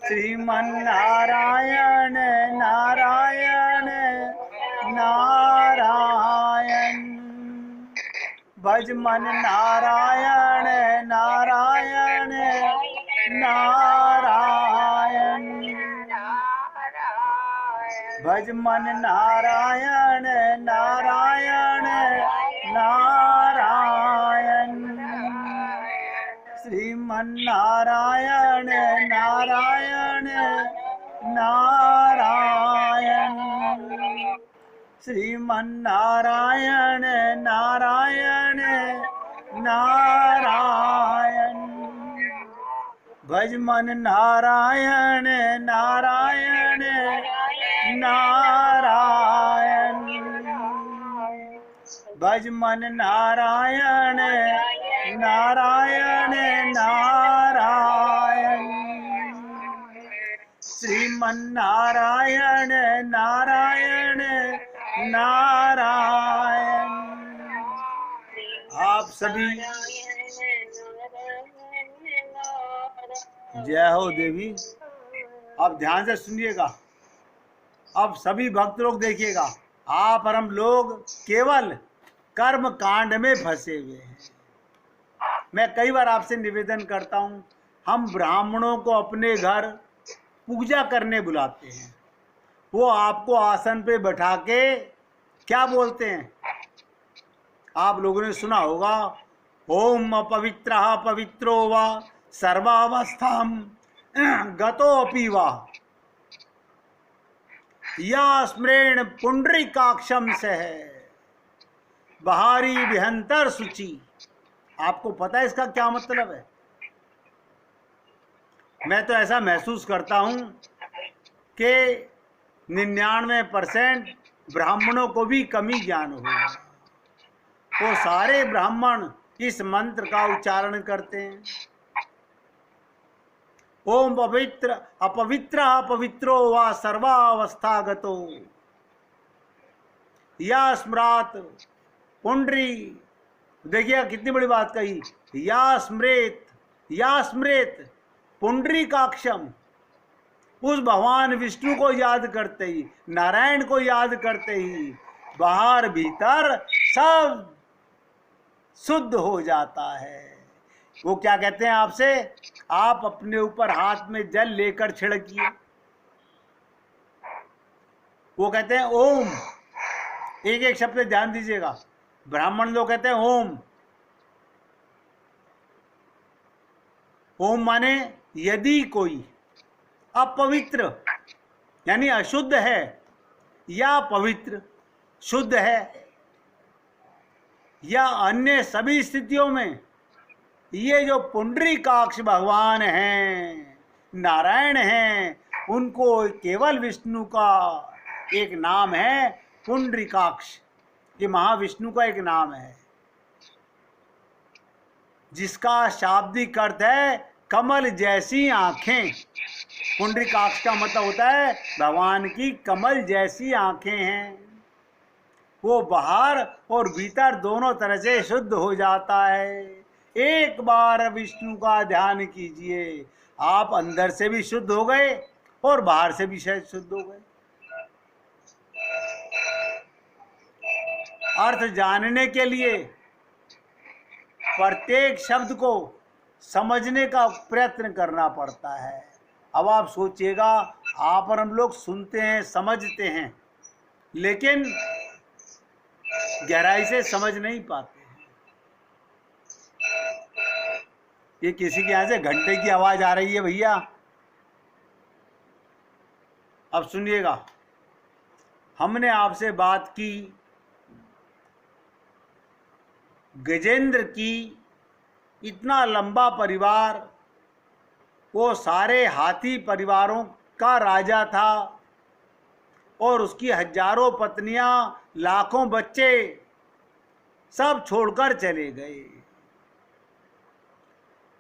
श्रीमन्नारायण नारायण नारायण। भज मन नारायण नारायण नारायण। भज मन नारायण नारायण नारायण। श्रीमन्नारायण नारायण नारायण। श्रीमन्नारायण नारायण नारायण। भज मन नारायण नारायण नारायण। भज मन नारायण नारायण नारायण। श्रीमन्नारायण नारायण नारायण। आप सभी जय हो देवी। अब ध्यान से सुनिएगा। अब सभी भक्त लोग देखिएगा, आप और हम लोग केवल कर्म कांड में फंसे हुए हैं। मैं कई बार आपसे निवेदन करता हूं, हम ब्राह्मणों को अपने घर पूजा करने बुलाते हैं। वो आपको आसन पे बैठा के क्या बोलते हैं, आप लोगों ने सुना होगा, ओम अपवित्रः पवित्रो वा सर्वावस्थां गतोऽपि वा या स्मरेण पुंडरीकाक्षं सह बहारी विहंतर शुचि। आपको पता है इसका क्या मतलब है? मैं तो ऐसा महसूस करता हूं कि 99% ब्राह्मणों को भी कमी ज्ञान होगा। वो सारे ब्राह्मण इस मंत्र का उच्चारण करते हैं, ओम पवित्र अपवित्र पवित्रो वा सर्वावस्थागतो या स्मृत पुंडरी। देखिए कितनी बड़ी बात कही, या स्मृत पुंडरीकाक्षम। उस भगवान विष्णु को याद करते ही, नारायण को याद करते ही बाहर भीतर सब शुद्ध हो जाता है। वो क्या कहते हैं आपसे, आप अपने ऊपर हाथ में जल लेकर छिड़किए। वो कहते हैं ओम, एक एक शब्द पे ध्यान दीजिएगा। ब्राह्मण लोग कहते हैं ओम। ओम माने यदि कोई अपवित्र यानी अशुद्ध है या पवित्र शुद्ध है या अन्य सभी स्थितियों में, ये जो पुंडरीकाक्ष भगवान हैं, नारायण हैं, उनको केवल विष्णु का एक नाम है पुंडरीकाक्ष। ये महाविष्णु का एक नाम है जिसका शाब्दिक अर्थ है कमल जैसी आंखें। पुंडरीकाक्ष का मतलब होता है भगवान की कमल जैसी आंखें हैं। वो बाहर और भीतर दोनों तरह से शुद्ध हो जाता है। एक बार विष्णु का ध्यान कीजिए, आप अंदर से भी शुद्ध हो गए और बाहर से भी शायद शुद्ध हो गए। अर्थ जानने के लिए प्रत्येक शब्द को समझने का प्रयत्न करना पड़ता है। अब आप सोचिएगा, आप और हम लोग सुनते हैं, समझते हैं, लेकिन गहराई से समझ नहीं पाते हैं। ये किसी के यहाँ से घंटे की आवाज आ रही है भैया, अब सुनिएगा। हमने आपसे बात की गजेंद्र की, इतना लंबा परिवार, वो सारे हाथी परिवारों का राजा था और उसकी हजारों पत्नियां, लाखों बच्चे सब छोड़कर चले गए।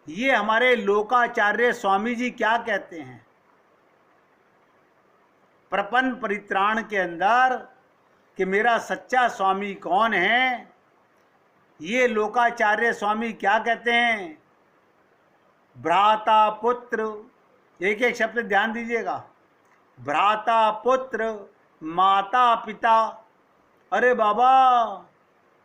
ये हमारे लोकाचार्य स्वामी जी क्या कहते हैं प्रपन्न परित्राण के अंदर कि मेरा सच्चा स्वामी कौन है। ये लोकाचार्य स्वामी क्या कहते हैं, भ्राता पुत्र एक एक शब्द ध्यान दीजिएगा। भ्राता पुत्र, माता पिता। अरे बाबा,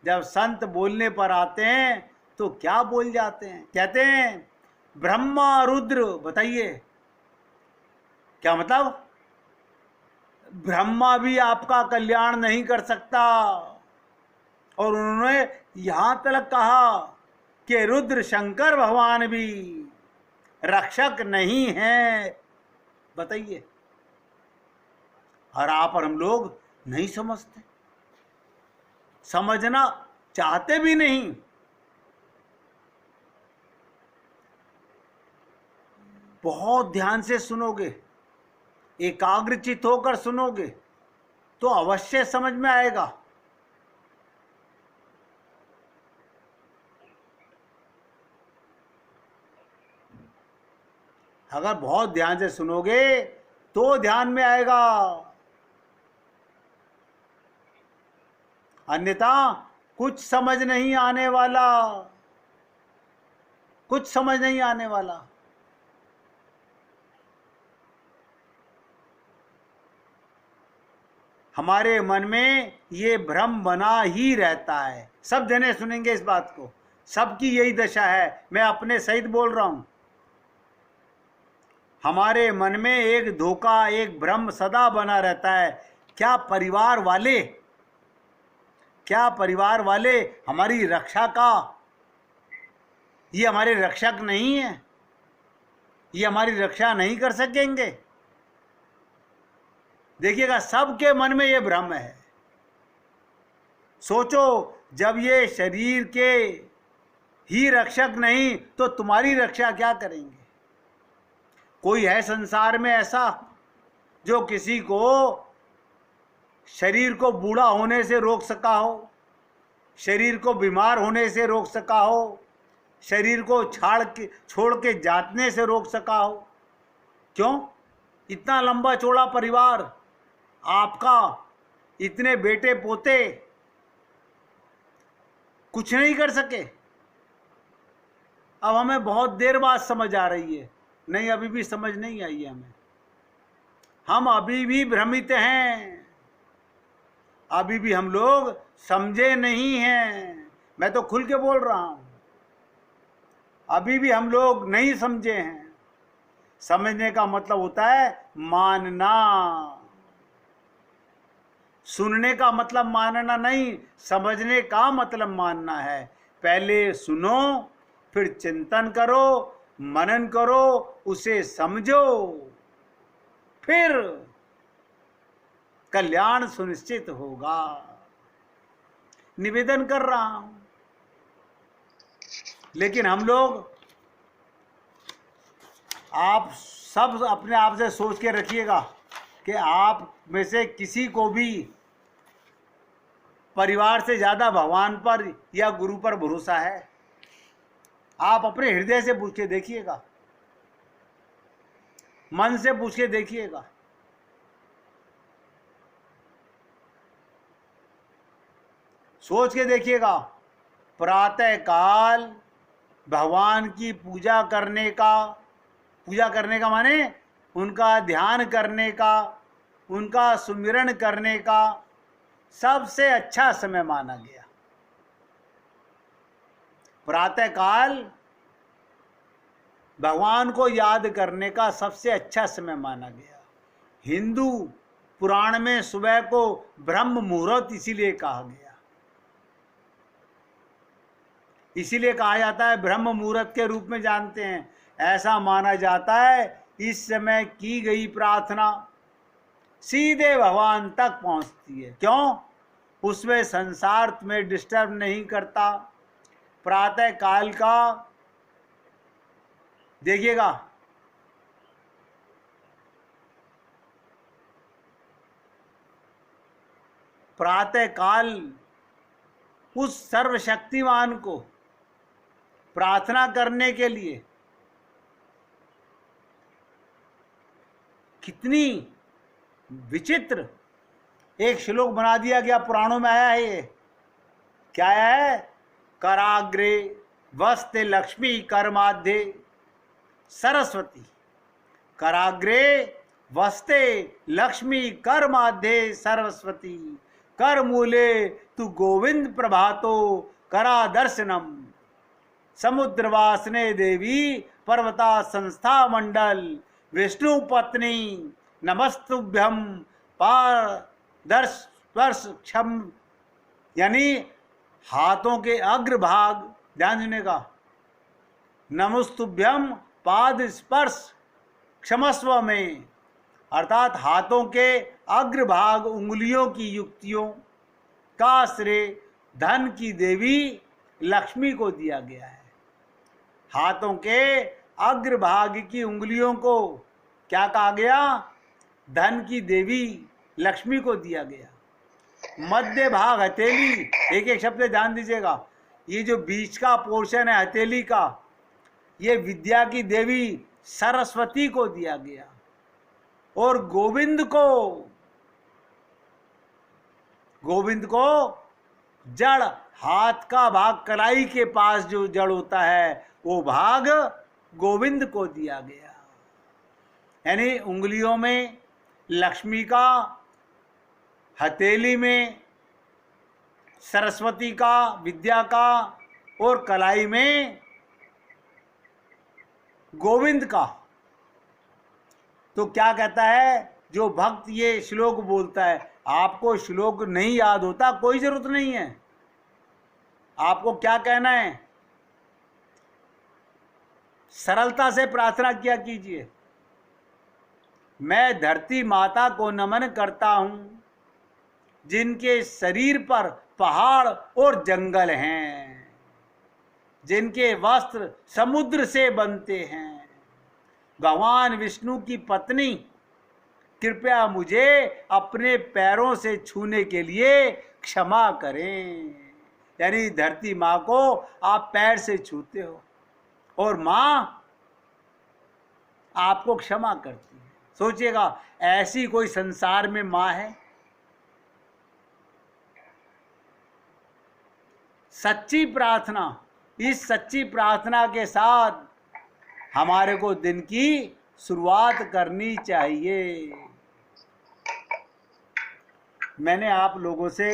जब संत बोलने पर आते हैं तो क्या बोल जाते हैं, कहते हैं ब्रह्मा रुद्र। बताइए क्या मतलब? ब्रह्मा भी आपका कल्याण नहीं कर सकता, और उन्होंने यहां तक कहा कि रुद्र शंकर भगवान भी रक्षक नहीं हैं। बताइए। और आप और हम लोग नहीं समझते, समझना चाहते भी नहीं। बहुत ध्यान से सुनोगे, एकाग्रचित होकर सुनोगे तो अवश्य समझ में आएगा। अगर बहुत ध्यान से सुनोगे तो ध्यान में आएगा, अन्यथा कुछ समझ नहीं आने वाला, कुछ समझ नहीं आने वाला। हमारे मन में ये भ्रम बना ही रहता है। सब जने सुनेंगे इस बात को, सबकी यही दशा है, मैं अपने सहित बोल रहा हूं। हमारे मन में एक धोखा, एक भ्रम सदा बना रहता है। क्या परिवार वाले, क्या परिवार वाले हमारी रक्षा का, ये हमारे रक्षक नहीं है, ये हमारी रक्षा नहीं कर सकेंगे? देखिएगा, सबके मन में ये भ्रम है। सोचो, जब ये शरीर के ही रक्षक नहीं तो तुम्हारी रक्षा क्या करेंगे? कोई है संसार में ऐसा जो किसी को शरीर को बूढ़ा होने से रोक सका हो, शरीर को बीमार होने से रोक सका हो, शरीर को छोड़ के जाने से रोक सका हो? क्यों? इतना लंबा चौड़ा परिवार आपका, इतने बेटे पोते कुछ नहीं कर सके। अब हमें बहुत देर बाद समझ आ रही है, नहीं अभी भी समझ नहीं आई है हमें। हम अभी भी भ्रमित हैं, अभी भी हम लोग समझे नहीं हैं। मैं तो खुल के बोल रहा हूं, अभी भी हम लोग नहीं समझे हैं। समझने का मतलब होता है मानना, सुनने का मतलब मानना नहीं, समझने का मतलब मानना है। पहले सुनो, फिर चिंतन करो, मनन करो, उसे समझो, फिर कल्याण सुनिश्चित होगा। निवेदन कर रहा हूं। लेकिन हम लोग, आप सब अपने आप से सोच के रखिएगा कि आप में से किसी को भी परिवार से ज्यादा भगवान पर या गुरु पर भरोसा है? आप अपने हृदय से पूछ के देखिएगा, मन से पूछ के देखिएगा। सोच के देखिएगा। प्रातः काल भगवान की पूजा करने का माने उनका ध्यान करने का, उनका सुमिरन करने का सबसे अच्छा समय माना गया। प्रातः काल भगवान को याद करने का सबसे अच्छा समय माना गया। हिंदू पुराण में सुबह को ब्रह्म मुहूर्त इसीलिए कहा गया, इसीलिए कहा जाता है, ब्रह्म मुहूर्त के रूप में जानते हैं। ऐसा माना जाता है इस समय की गई प्रार्थना सीधे भगवान तक पहुंचती है। क्यों? उसमें संसार तुम्हें डिस्टर्ब नहीं करता। प्रातः काल का देखिएगा, प्रातः काल उस सर्वशक्तिमान को प्रार्थना करने के लिए कितनी विचित्र एक श्लोक बना दिया गया। पुराणों में आया है ये, क्या है? कराग्रे वस्ते लक्ष्मी, कर माध्ये सरस्वती, कराग्रे वस्ते लक्ष्मी कर माध्ये सरस्वती कर मूले तु गोविंद प्रभातो करा दर्शनम समुद्रवासने देवी पर्वता संस्था मंडल विष्णु पत्नी नमस्तुभ्यम पारदर्श स्पर्श क्षम, यानी हाथों के अग्रभाग, ध्यान देने का, नमस्तुभ्यम पाद स्पर्श क्षमस्व में, अर्थात हाथों के अग्रभाग उंगलियों की युक्तियों का श्रेय धन की देवी लक्ष्मी को दिया गया है। हाथों के अग्रभाग की उंगलियों को क्या कहा गया? धन की देवी लक्ष्मी को दिया गया। मध्य भाग हथेली, एक एक शब्द ध्यान दीजिएगा, ये जो बीच का पोर्शन है हथेली का, ये विद्या की देवी सरस्वती को दिया गया। और गोविंद को जड़, हाथ का भाग कलाई के पास जो जड़ होता है वो भाग गोविंद को दिया गया। यानी उंगलियों में लक्ष्मी का, हथेली में सरस्वती का, विद्या का, और कलाई में गोविंद का। तो क्या कहता है जो भक्त ये श्लोक बोलता है, आपको श्लोक नहीं याद होता कोई जरूरत नहीं है। आपको क्या कहना है? सरलता से प्रार्थना किया कीजिए, मैं धरती माता को नमन करता हूं जिनके शरीर पर पहाड़ और जंगल हैं, जिनके वस्त्र समुद्र से बनते हैं। भगवान विष्णु की पत्नी, कृपया मुझे अपने पैरों से छूने के लिए क्षमा करें। यानी धरती माँ को आप पैर से छूते हो और माँ आपको क्षमा करती है। सोचिएगा, ऐसी कोई संसार में माँ है? सच्ची प्रार्थना, इस सच्ची प्रार्थना के साथ हमारे को दिन की शुरुआत करनी चाहिए। मैंने आप लोगों से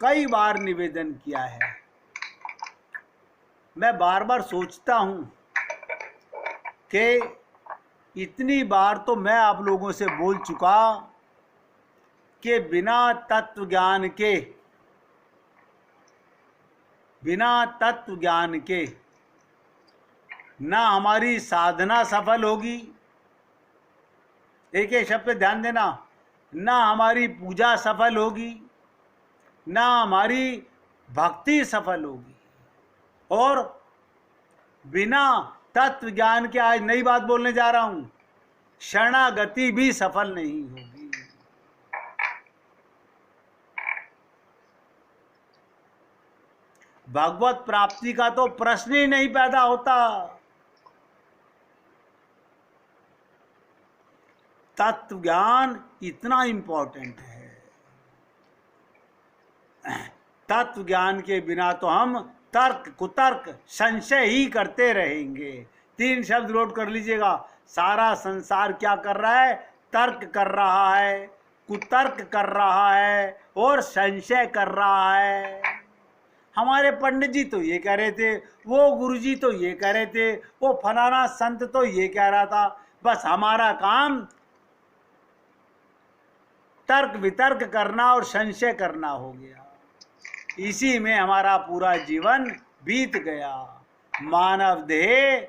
कई बार निवेदन किया है, मैं बार बार सोचता हूं कि इतनी बार तो मैं आप लोगों से बोल चुका कि बिना तत्व ज्ञान के ना हमारी साधना सफल होगी, एक एक शब्द ध्यान देना, ना हमारी पूजा सफल होगी, ना हमारी भक्ति सफल होगी, और बिना तत्व ज्ञान के, आज नई बात बोलने जा रहा हूं, शरणागति भी सफल नहीं होगी। भगवत प्राप्ति का तो प्रश्न ही नहीं पैदा होता। तत्व ज्ञान इतना इंपॉर्टेंट है। तत्व ज्ञान के बिना तो हम तर्क कुतर्क संशय ही करते रहेंगे। 3 शब्द नोट कर लीजिएगा, सारा संसार क्या कर रहा है? तर्क कर रहा है, कुतर्क कर रहा है और संशय कर रहा है। हमारे पंडित जी तो ये कह रहे थे, वो गुरु जी तो ये कह रहे थे, वो फलाना संत तो ये कह रहा था। बस हमारा काम तर्क वितर्क करना और संशय करना हो गया। इसी में हमारा पूरा जीवन बीत गया। मानव देह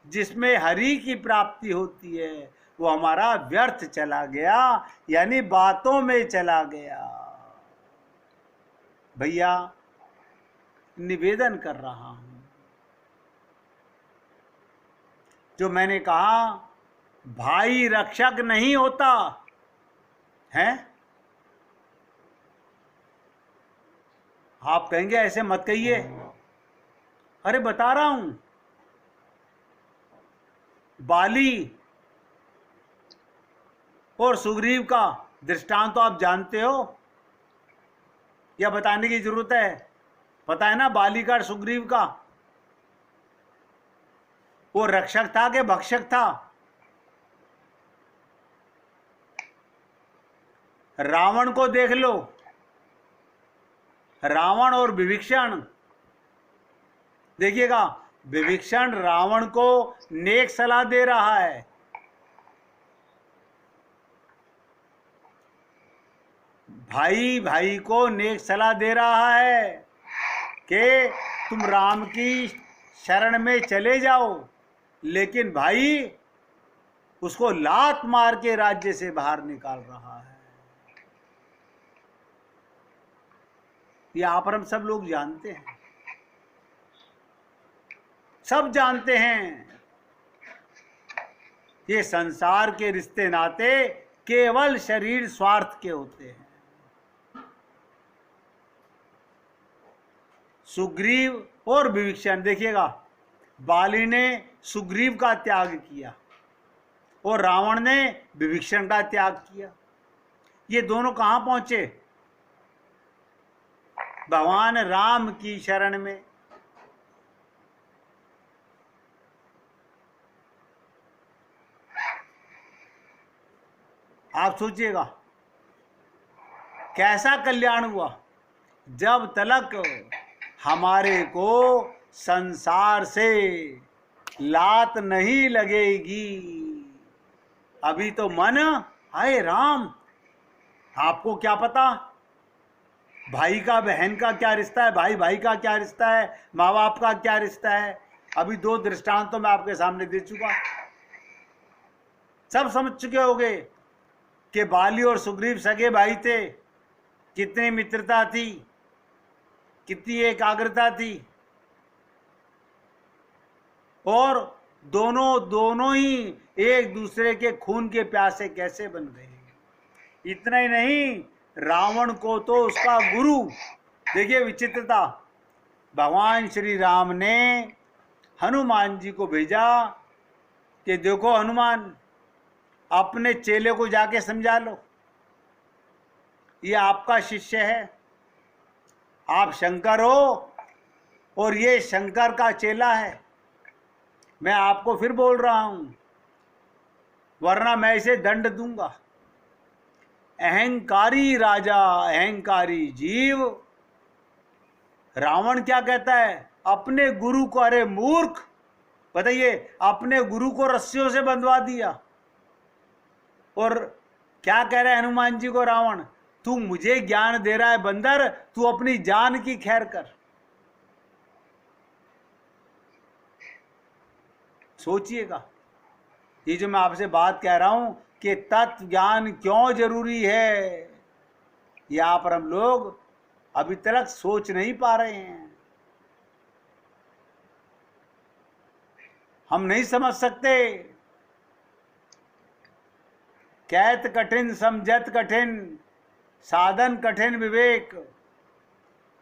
जिसमें हरि की प्राप्ति होती है वो हमारा व्यर्थ चला गया, यानी बातों में चला गया। भैया निवेदन कर रहा हूं, जो मैंने कहा भाई रक्षक नहीं होता है। आप कहेंगे ऐसे मत कहिए, अरे बता रहा हूं, बाली और सुग्रीव का दृष्टांत तो आप जानते हो या बताने की जरूरत है? पता है ना बाली का और सुग्रीव का। वो रक्षक था कि भक्षक था? रावण को देख लो, रावण और विभीषण। देखिएगा, विभीषण रावण को नेक सलाह दे रहा है, भाई भाई को नेक सलाह दे रहा है कि तुम राम की शरण में चले जाओ, लेकिन भाई उसको लात मार के राज्य से बाहर निकाल रहा है। ये आप और हम सब लोग जानते हैं, सब जानते हैं। ये संसार के रिश्ते नाते केवल शरीर स्वार्थ के होते हैं। सुग्रीव और विभीषण, देखिएगा, बाली ने सुग्रीव का त्याग किया और रावण ने विभीषण का त्याग किया। ये दोनों कहां पहुंचे? भगवान राम की शरण में। आप सोचिएगा कैसा कल्याण हुआ जब तक हमारे को संसार से लात नहीं लगेगी। अभी तो मन, हाय राम, आपको क्या पता भाई का बहन का क्या रिश्ता है, भाई भाई का क्या रिश्ता है, माँ बाप का क्या रिश्ता है। अभी 2 दृष्टांत तो मैं आपके सामने दे चुका, सब समझ चुके होंगे कि बाली और सुग्रीव सगे भाई थे, कितनी मित्रता थी, कितनी एकाग्रता थी, और दोनों ही एक दूसरे के खून के प्यासे कैसे बन गए। इतना ही नहीं, रावण को तो उसका गुरु, देखिए विचित्रता, भगवान श्री राम ने हनुमान जी को भेजा कि देखो हनुमान, अपने चेले को जाके समझा लो, ये आपका शिष्य है, आप शंकर हो और ये शंकर का चेला है। मैं आपको फिर बोल रहा हूं, वरना मैं इसे दंड दूंगा। अहंकारी राजा, अहंकारी जीव। रावण क्या कहता है अपने गुरु को? अरे मूर्ख, बताइए, अपने गुरु को रस्सियों से बंधवा दिया। और क्या कह रहा है हनुमान जी को रावण? तू मुझे ज्ञान दे रहा है बंदर, तू अपनी जान की खैर कर। सोचिएगा, ये जो मैं आपसे बात कह रहा हूं कि तत्व ज्ञान क्यों जरूरी है, यहां पर हम लोग अभी तक सोच नहीं पा रहे हैं। हम नहीं समझ सकते। कहत कठिन समझत कठिन, साधन कठिन विवेक।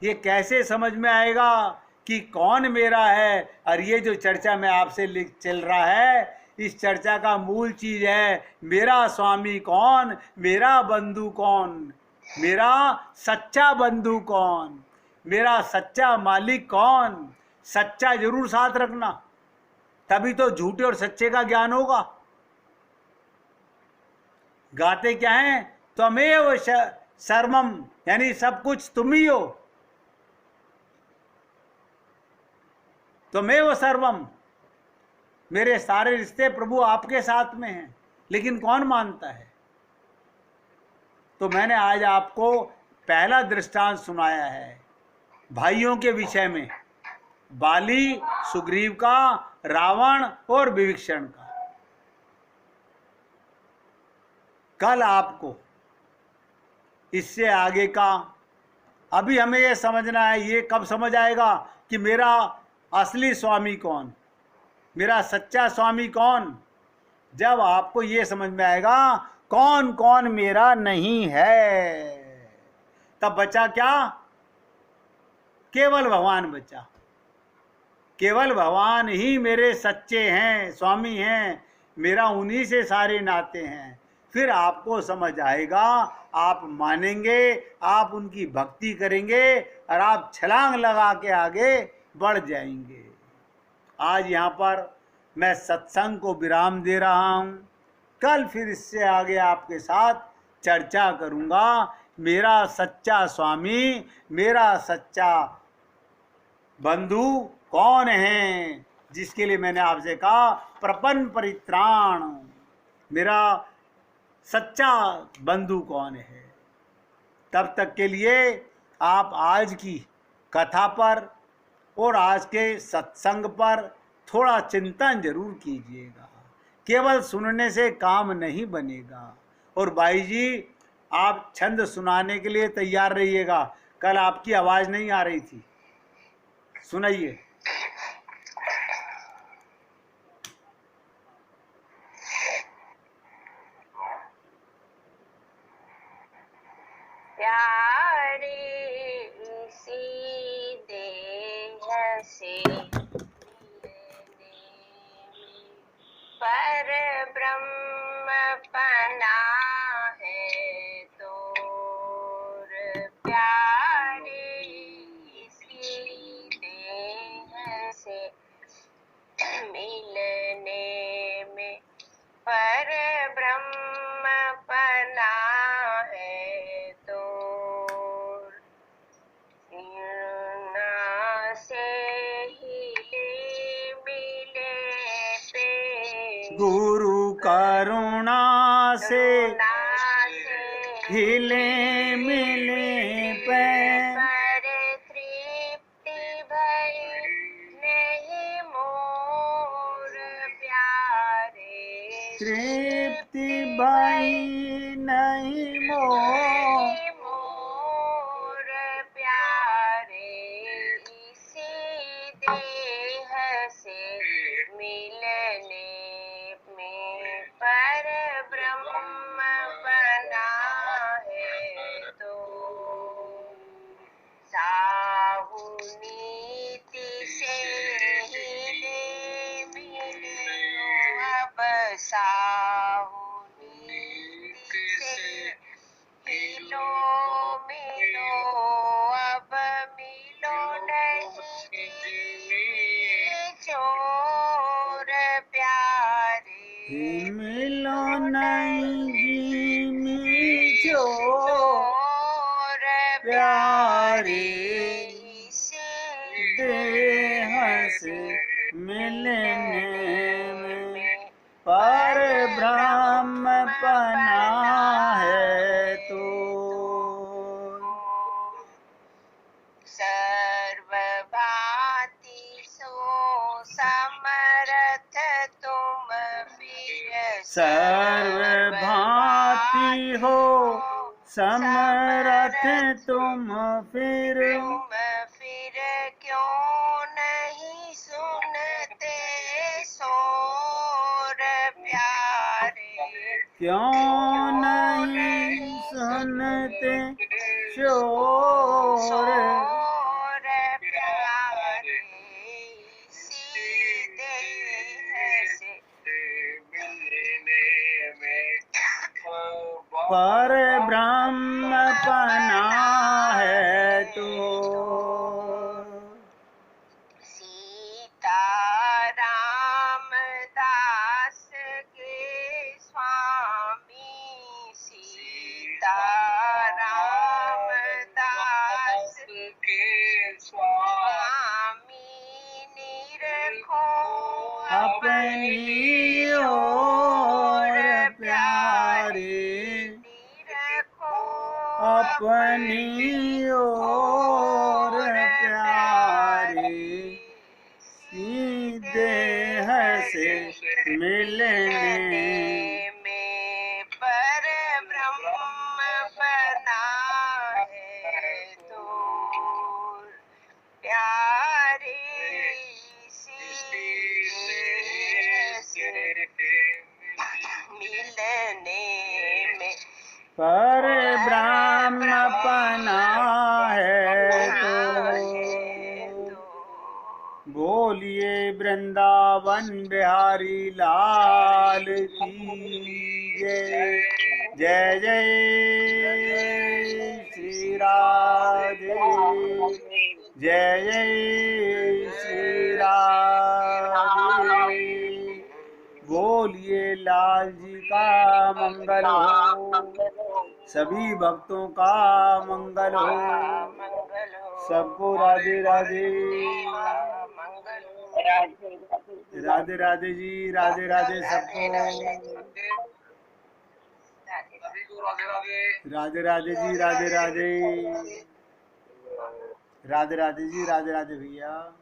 ये कैसे समझ में आएगा कि कौन मेरा है? और ये जो चर्चा में आपसे चल रहा है, इस चर्चा का मूल चीज है मेरा स्वामी कौन, मेरा बंधु कौन, मेरा सच्चा बंधु कौन, मेरा सच्चा मालिक कौन। सच्चा जरूर साथ रखना, तभी तो झूठे और सच्चे का ज्ञान होगा। गाते क्या हैं? त्वमेव सर्वम, यानी सब कुछ तुम ही हो। त्वमेव सर्वम, मेरे सारे रिश्ते प्रभु आपके साथ में हैं। लेकिन कौन मानता है? तो मैंने आज आपको पहला दृष्टांत सुनाया है भाइयों के विषय में, बाली सुग्रीव का, रावण और विभीषण का। कल आपको इससे आगे का, अभी हमें यह समझना है, ये कब समझ आएगा कि मेरा असली स्वामी कौन, मेरा सच्चा स्वामी कौन? जब आपको ये समझ में आएगा कौन कौन मेरा नहीं है, तब बचा क्या? केवल भगवान बचा। केवल भगवान ही मेरे सच्चे हैं, स्वामी हैं, मेरा उन्हीं से सारे नाते हैं। फिर आपको समझ आएगा, आप मानेंगे, आप उनकी भक्ति करेंगे और आप छलांग लगा के आगे बढ़ जाएंगे। आज यहाँ पर मैं सत्संग को विराम दे रहा हूँ। कल फिर इससे आगे आपके साथ चर्चा करूंगा। मेरा सच्चा स्वामी, मेरा सच्चा बंधु कौन है, जिसके लिए मैंने आपसे कहा प्रपन्न परित्राण, मेरा सच्चा बंधु कौन है। तब तक के लिए आप आज की कथा पर और आज के सत्संग पर थोड़ा चिंतन जरूर कीजिएगा। केवल सुनने से काम नहीं बनेगा। और भाई जी, आप छंद सुनाने के लिए तैयार रहिएगा। कल आपकी आवाज नहीं आ रही थी, सुनाइए। प्यारे इसी देह से पर ब्रह्म पना है तोर। प्यारे इसी देह से मिलने में पर ब्रह्म पना है तोर। से हिले मिले पे गुरु करुणा से हिले मिले पे पर तृप्ति भई नहीं मोर प्यारे। तृप्ति भई नहीं मोर प्यारे इसी देह से मिलने में पर ब्रह्म बना है तो। साहु नीति से हिले मिले अब साहु नीति से हिलो मिलो अब मिलो नहीं चोर प्यारे। मिलो नहीं जी चोर प्यारे इसी देह से मिलने में पर ब्रह्म पना है तो। सर्वभाति सो समर्थ तुम फिर। सर्वभाति हो समर्थ तुम फिर क्यों नहीं सुनते शोर प्यारे। क्यों नहीं सुनते शोर प्यारे इसी देह से मिलने में पर ब्रह्म पना है तो। सीता राम दास के स्वामी। सीता राम दास के स्वामी निरखो अपनी ओर प्यारे अपनी ओर प्यारे सीधे से मिलने में पर ब्रह्म बना है तो। प्यारे मिलने में पर ब्रह्म पना है तो। बोलिए वृंदावन बिहारी लाल की जय। जय जय श्री राधे। जय जय श्री राधे। बोलिए लाल जी का मंगल हो। सभी भक्तों का मंगल हो। मंगल हो। सबको राधे राधे। मंगल हो। राधे राधे जी, राधे राधे सबको। राधे राधे जी, राधे राधे। राधे राधे जी, राधे राधे भैया।